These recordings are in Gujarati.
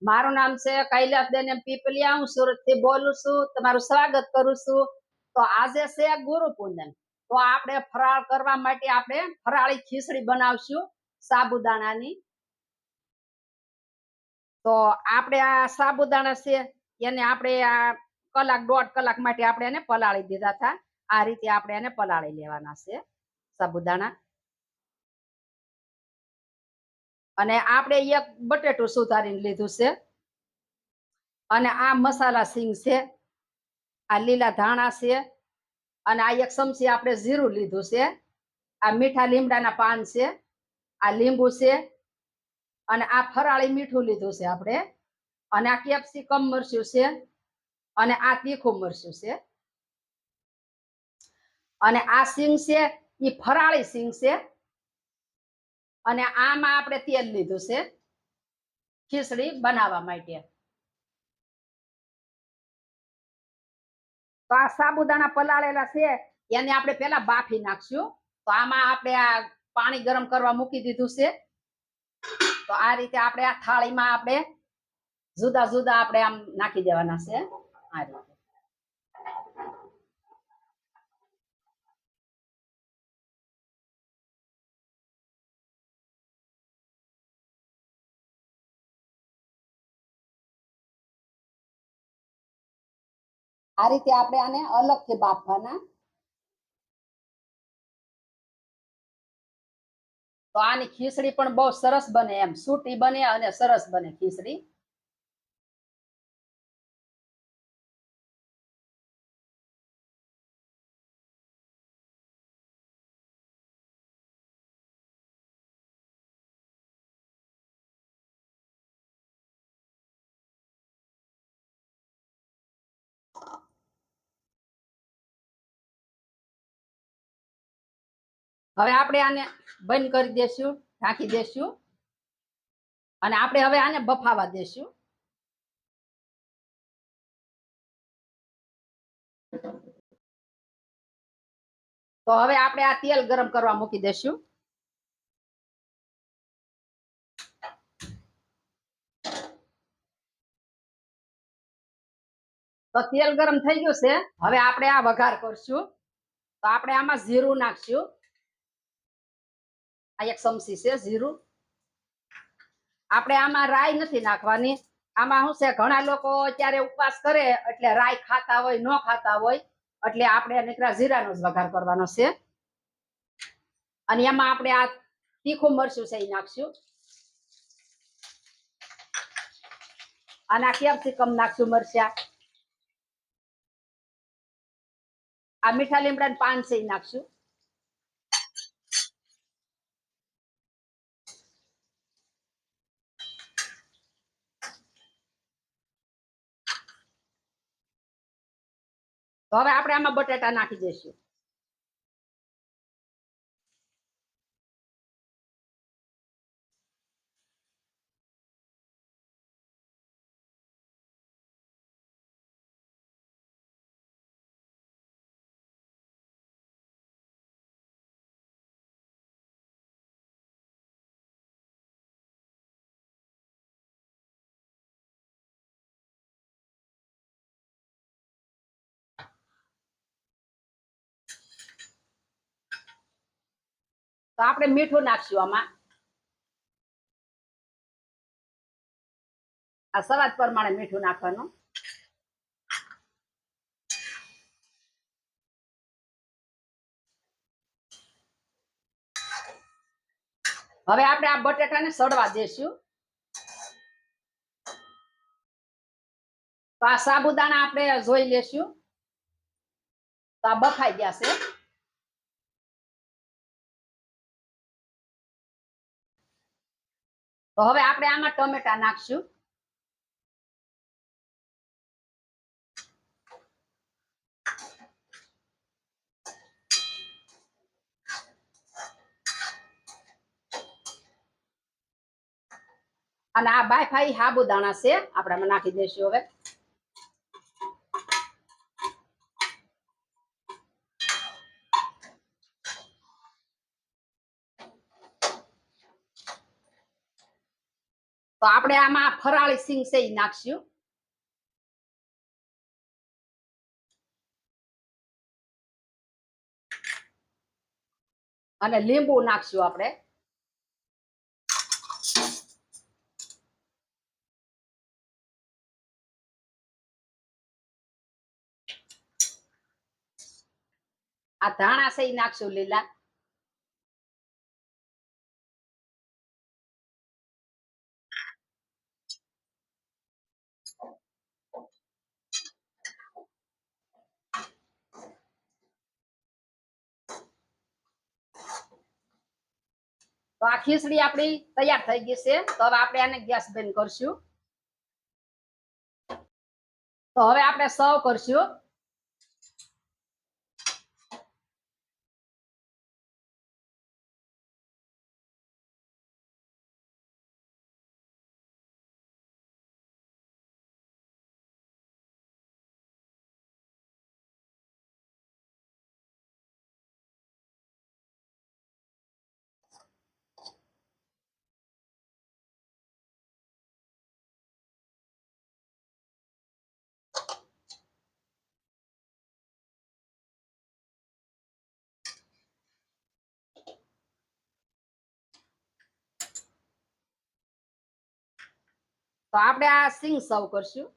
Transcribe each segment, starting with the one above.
મારું નામ છે કૈલાસબેન પીપલિયા। હું સુરત થી બોલું છું। તમારું સ્વાગત કરું છું। તો આજે છે ગુરુ પૂજન, તો આપણે ફરાળ કરવા માટે આપણે ફરાળી ખીચડી બનાવશું સાબુદાણાની। તો આપણે આ સાબુદાણા છે એને આપણે આ કલાક દોઢ કલાક માટે આપણે એને પલાળી દીધા હતા। આ રીતે આપણે એને પલાળી લેવાના છે સાબુદાણા। અને આપણે એક બટેટું સુધારીને લીધું છે। અને આ મસાલા સિંગ છે, આ લીલા ધાણા છે, અને આ એક ચમચી આપણે જીરું લીધું છે, આ મીઠા લીમડાના પાન છે, આ લીંબુ છે, અને આ ફરાળી મીઠું લીધું છે આપણે, અને આ કેપ્સિકમ મરચું છે, અને આ તીખું મરચું છે, અને આ સિંગ છે એ ફરાળી સિંગ છે। અને આમાં આપણે તેલ લીધું છે ખીચડી બનાવવા માટે। તો આ સાબુદાણા પલાળેલા છે એને આપણે પેલા બાફી નાખશું। તો આમાં આપણે આ પાણી ગરમ કરવા મૂકી દીધું છે। તો આ રીતે આપણે આ થાળીમાં આપણે જુદા જુદા આપણે આમ નાખી દેવાના છે આ રીતે। આ રીતે આપણે આને અલગથી બાફવાના। તો આની ખીચડી પણ બહુ સરસ બને, એમ સૂટી બને અને સરસ બને ખીચડી। હવે આપણે આને બંધ કરી દેશું, ઢાંકી દેશું, અને આપણે હવે આને બફાવા દેશું। તો હવે આપણે આ તેલ ગરમ કરવા મૂકી દેશું। તો તેલ ગરમ થઈ ગયું છે, હવે આપણે આ વઘાર કરશું। તો આપણે આમાં જીરું નાખશું, આ એક ચમચી છે જીરું। આપણે આમાં રાઈ નથી નાખવાની। આમાં શું છે, ઘણા લોકો અત્યારે ઉપવાસ કરે એટલે રાઈ ખાતા હોય, ન ખાતા હોય, એટલે આપણે નીકળા જીરાનો જ વઘાર કરવાનો છે। અને એમાં આપણે આ તીખું મરચું છે એ નાખશું, અને આ કેપ્સિકમ નાખશું મરચા, આ મીઠા લીમડાના પાન છે એ નાખશું, તો હવે આપણે આમાં બટેટા નાખી દઈશું। તો આપણે મીઠું નાખશું આમાં, આ સ્વાદ પ્રમાણે મીઠું નાખવાનું। હવે આપણે આ બટેટાને સડવા દેશું। તો આ સાબુદાણા આપણે જોઈ લેશું, તો આ બફાઈ ગયા છે। તો હવે આપણે આમાં ટમેટા નાખશું, અને આ બાફાઈ સાબુદાણા છે આપણે આમાં નાખી દઈશું હવે। તો આપણે આમાં ફરાળી સિંગ છે એ નાખશું. અને લીંબુ નાખશું આપણે. આ ધાણા છે એ નાખશું લીલા. તો આ ખીચડી આપણી તૈયાર થઈ ગઈ છે. તો હવે આપણે આને ગેસ બંધ કરશું. તો હવે આપણે સર્વ કરશું. તો આપણે આ સિંગ સર્વ કરશું.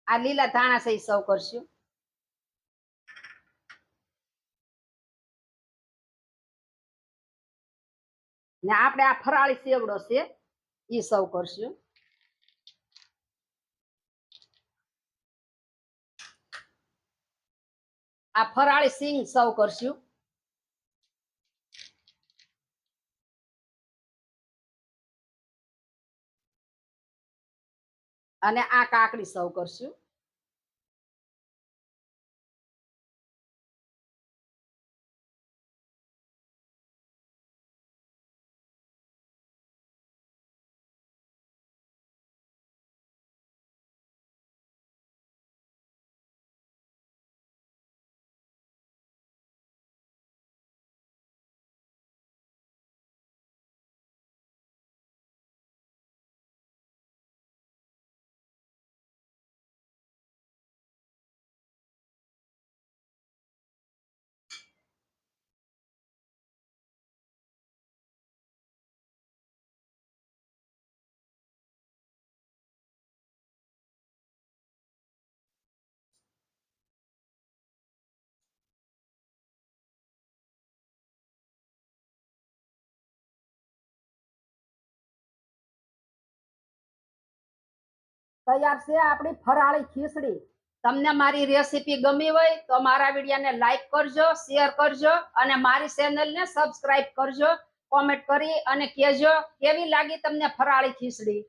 આ લીલા ધાણા છે એ સર્વ કરશું. ને આપણે આ ફરાળી સેવડો છે એ સર્વ કરશું. આ ફરાળી સિંગ સર્વ કરશું. અને આ કાકડી સર્વ કરશું. તૈયાર છે આપણી ફરાળી ખીચડી. તમને મારી રેસીપી ગમી હોય તો મારા વિડીયોને લાઈક કરજો, શેર કરજો અને મારી ચેનલને સબસ્ક્રાઇબ કરજો. કોમેન્ટ કરી અને કહેજો કેવી લાગી તમને ફરાળી ખીચડી.